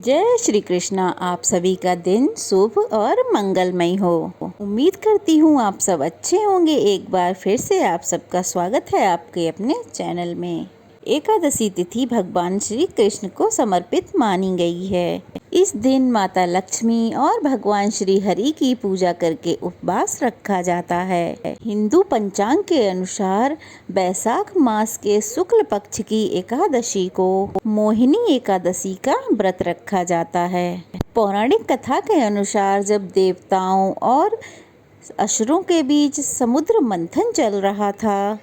जय श्री कृष्णा। आप सभी का दिन शुभ और मंगलमय हो। उम्मीद करती हूँ आप सब अच्छे होंगे। एक बार फिर से आप सबका स्वागत है आपके अपने चैनल में। एकादशी तिथि भगवान श्री कृष्ण को समर्पित मानी गई है। इस दिन माता लक्ष्मी और भगवान श्री हरि की पूजा करके उपवास रखा जाता है। हिंदू पंचांग के अनुसार बैसाख मास के शुक्ल पक्ष की एकादशी को मोहिनी एकादशी का व्रत रखा जाता है। पौराणिक कथा के अनुसार जब देवताओं और असुरों के बीच समुद्र मंथन चल रहा था,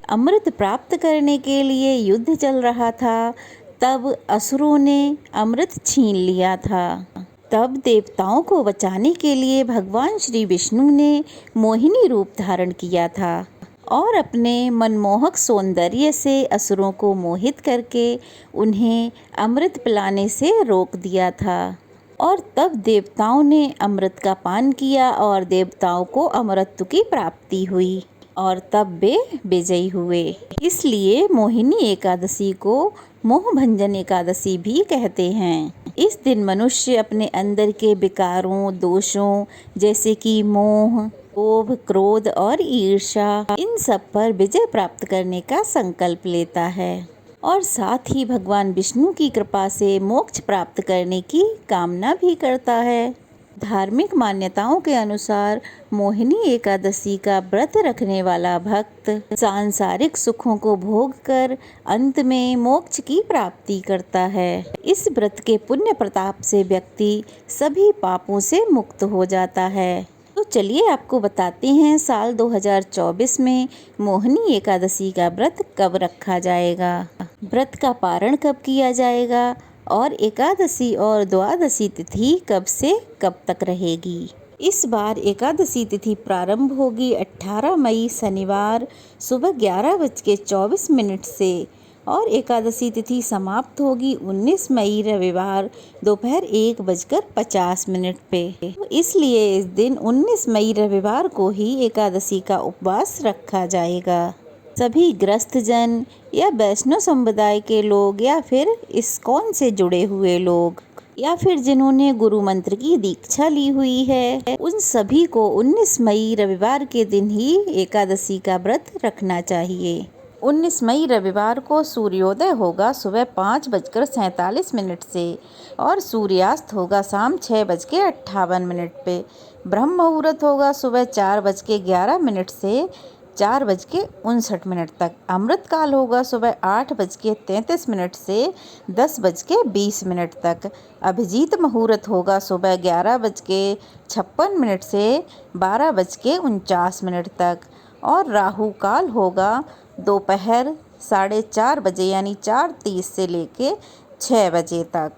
अमृत प्राप्त करने के लिए युद्ध चल रहा था, तब असुरों ने अमृत छीन लिया था। तब देवताओं को बचाने के लिए भगवान श्री विष्णु ने मोहिनी रूप धारण किया था और अपने मनमोहक सौंदर्य से असुरों को मोहित करके उन्हें अमृत पिलाने से रोक दिया था। और तब देवताओं ने अमृत का पान किया और देवताओं को अमरत्व की प्राप्ति हुई और तब वे विजयी हुए। इसलिए मोहिनी एकादशी को मोह भंजन एकादशी भी कहते हैं। इस दिन मनुष्य अपने अंदर के विकारों, दोषों जैसे कि मोह, लोभ, क्रोध और ईर्ष्या, इन सब पर विजय प्राप्त करने का संकल्प लेता है और साथ ही भगवान विष्णु की कृपा से मोक्ष प्राप्त करने की कामना भी करता है। धार्मिक मान्यताओं के अनुसार मोहिनी एकादशी का व्रत रखने वाला भक्त सांसारिक सुखों को भोग कर अंत में मोक्ष की प्राप्ति करता है। इस व्रत के पुण्य प्रताप से व्यक्ति सभी पापों से मुक्त हो जाता है। तो चलिए आपको बताते हैं साल 2024 में मोहिनी एकादशी का व्रत कब रखा जाएगा, व्रत का पारण कब किया जाएगा और एकादशी और द्वादशी तिथि कब से कब तक रहेगी। इस बार एकादशी तिथि प्रारंभ होगी 18 मई शनिवार सुबह 11:24 से और एकादशी तिथि समाप्त होगी 19 मई रविवार दोपहर 1:50 पे। इसलिए इस दिन 19 मई रविवार को ही एकादशी का उपवास रखा जाएगा। सभी ग्रस्त जन या वैष्णव समुदाय के लोग या फिर इस्कॉन से जुड़े हुए लोग या फिर जिन्होंने गुरु मंत्र की दीक्षा ली हुई है, उन सभी को 19 मई रविवार के दिन ही एकादशी का व्रत रखना चाहिए। 19 मई रविवार को सूर्योदय होगा सुबह 5:47 से और सूर्यास्त होगा शाम 6:58 पे। ब्रह्म मुहूर्त होगा सुबह 4:11 से 4:59 तक। अमृत काल होगा सुबह 8:33 से 10:20 तक। अभिजीत मुहूर्त होगा सुबह 11:56 से 12:49 तक और राहु काल होगा दोपहर 4:30 बजे यानी 4:30 से लेके 6 बजे तक।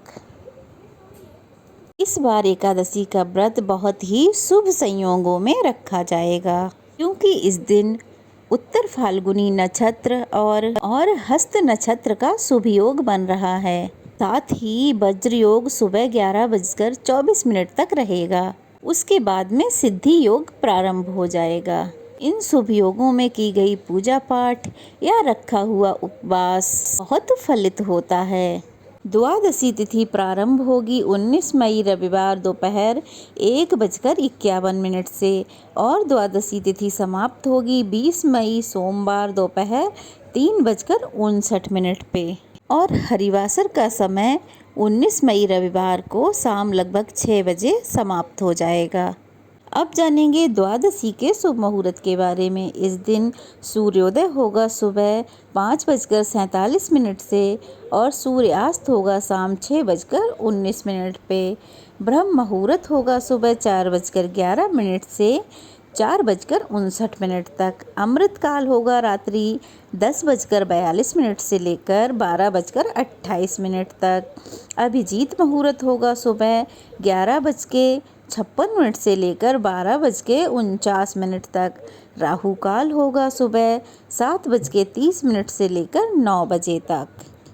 इस बार एकादशी का व्रत बहुत ही शुभ संयोगों में रखा जाएगा, क्योंकि इस दिन उत्तर फाल्गुनी नक्षत्र और हस्त नक्षत्र का शुभ योग बन रहा है। साथ ही वज्र योग सुबह 11:24 तक रहेगा। उसके बाद में सिद्धि योग प्रारंभ हो जाएगा। इन शुभ योगों में की गई पूजा पाठ या रखा हुआ उपवास बहुत फलित होता है। द्वादशी तिथि प्रारंभ होगी 19 मई रविवार दोपहर 1:51 से और द्वादशी तिथि समाप्त होगी 20 मई सोमवार दोपहर 3:59 पे और हरिवासर का समय 19 मई रविवार को शाम लगभग 6 बजे समाप्त हो जाएगा। अब जानेंगे द्वादशी के शुभ मुहूर्त के बारे में। इस दिन सूर्योदय होगा सुबह 5:47 से और सूर्यास्त होगा शाम 6:19 पे। ब्रह्म मुहूर्त होगा सुबह 4:11 से 4:59 तक। अमृत काल होगा रात्रि 10:42 से लेकर 12:28 तक। अभिजीत मुहूर्त होगा सुबह 11:56 से लेकर 12:49 तक। राहु काल होगा सुबह 7:30 से लेकर 9 बजे तक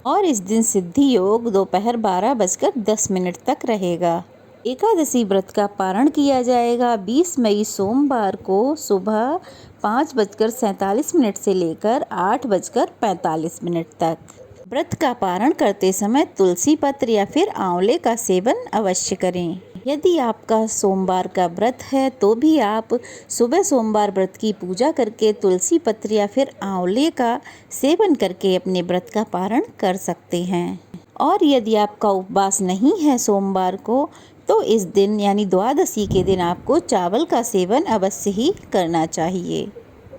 और इस दिन सिद्धि योग दोपहर 12:10 तक रहेगा। एकादशी व्रत का पारण किया जाएगा 20 मई सोमवार को सुबह 5:47 से लेकर 8:45 तक। व्रत का पारण करते समय तुलसी पत्र या फिर आंवले का सेवन अवश्य करें। यदि आपका सोमवार का व्रत है तो भी आप सुबह सोमवार व्रत की पूजा करके तुलसी पत्र या फिर आंवले का सेवन करके अपने व्रत का पारण कर सकते हैं। और यदि आपका उपवास नहीं है सोमवार को, तो इस दिन यानी द्वादशी के दिन आपको चावल का सेवन अवश्य ही करना चाहिए।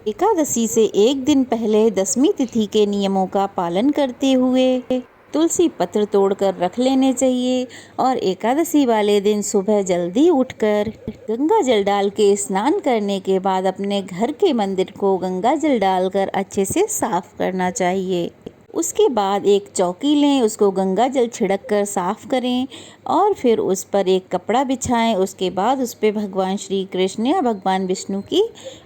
एकादशी से एक दिन पहले दशमी तिथि के नियमों का पालन करते हुए तुलसी पत्र तोड़कर रख लेने चाहिए और एकादशी वाले दिन सुबह जल्दी उठकर गंगा जल डाल के स्नान करने के बाद अपने घर के मंदिर को गंगा जल डालकर अच्छे से साफ करना चाहिए। उसके बाद एक चौकी लें, उसको गंगा जल छिड़क कर साफ करें और फिर उस पर एक कपड़ा बिछाएं। उसके बाद उस पर भगवान श्री कृष्ण या भगवान विष्णु की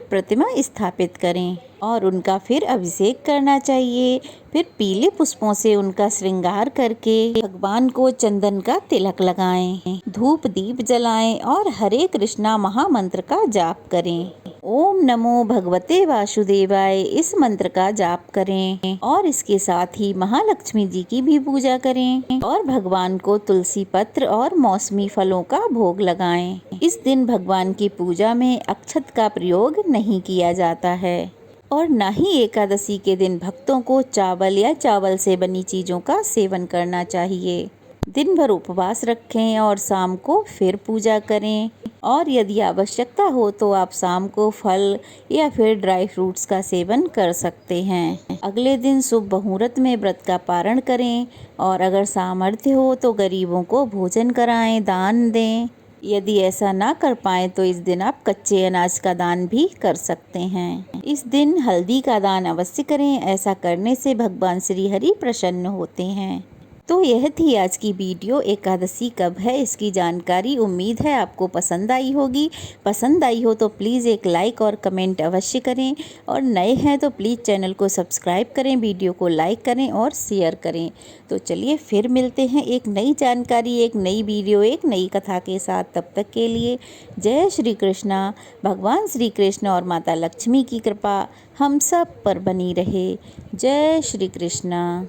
प्रतिमा स्थापित करें और उनका फिर अभिषेक करना चाहिए। फिर पीले पुष्पों से उनका श्रृंगार करके भगवान को चंदन का तिलक लगाएं, धूप दीप जलाएं और हरे कृष्णा महामंत्र का जाप करें। ओम नमो भगवते वासुदेवाय इस मंत्र का जाप करें और इसके साथ ही महालक्ष्मी जी की भी पूजा करें और भगवान को तुलसी पत्र और मौसमी फलों का भोग लगाएं। इस दिन भगवान की पूजा में अक्षत का प्रयोग नहीं किया जाता है और न ही एकादशी के दिन भक्तों को चावल या चावल से बनी चीज़ों का सेवन करना चाहिए। दिन भर उपवास रखें और शाम को फिर पूजा करें और यदि आवश्यकता हो तो आप शाम को फल या फिर ड्राई फ्रूट्स का सेवन कर सकते हैं। अगले दिन शुभ मुहूर्त में व्रत का पारण करें और अगर सामर्थ्य हो तो गरीबों को भोजन कराएं, दान दें। यदि ऐसा ना कर पाए तो इस दिन आप कच्चे अनाज का दान भी कर सकते हैं। इस दिन हल्दी का दान अवश्य करें, ऐसा करने से भगवान श्री हरि प्रसन्न होते हैं। तो यह थी आज की वीडियो। एकादशी कब है इसकी जानकारी। उम्मीद है आपको पसंद आई होगी। पसंद आई हो तो प्लीज़ एक लाइक और कमेंट अवश्य करें और नए हैं तो प्लीज़ चैनल को सब्सक्राइब करें, वीडियो को लाइक करें और शेयर करें। तो चलिए फिर मिलते हैं एक नई जानकारी, एक नई वीडियो, एक नई कथा के साथ। तब तक के लिए जय श्री कृष्णा। भगवान श्री कृष्ण और माता लक्ष्मी की कृपा हम सब पर बनी रहे। जय श्री कृष्णा।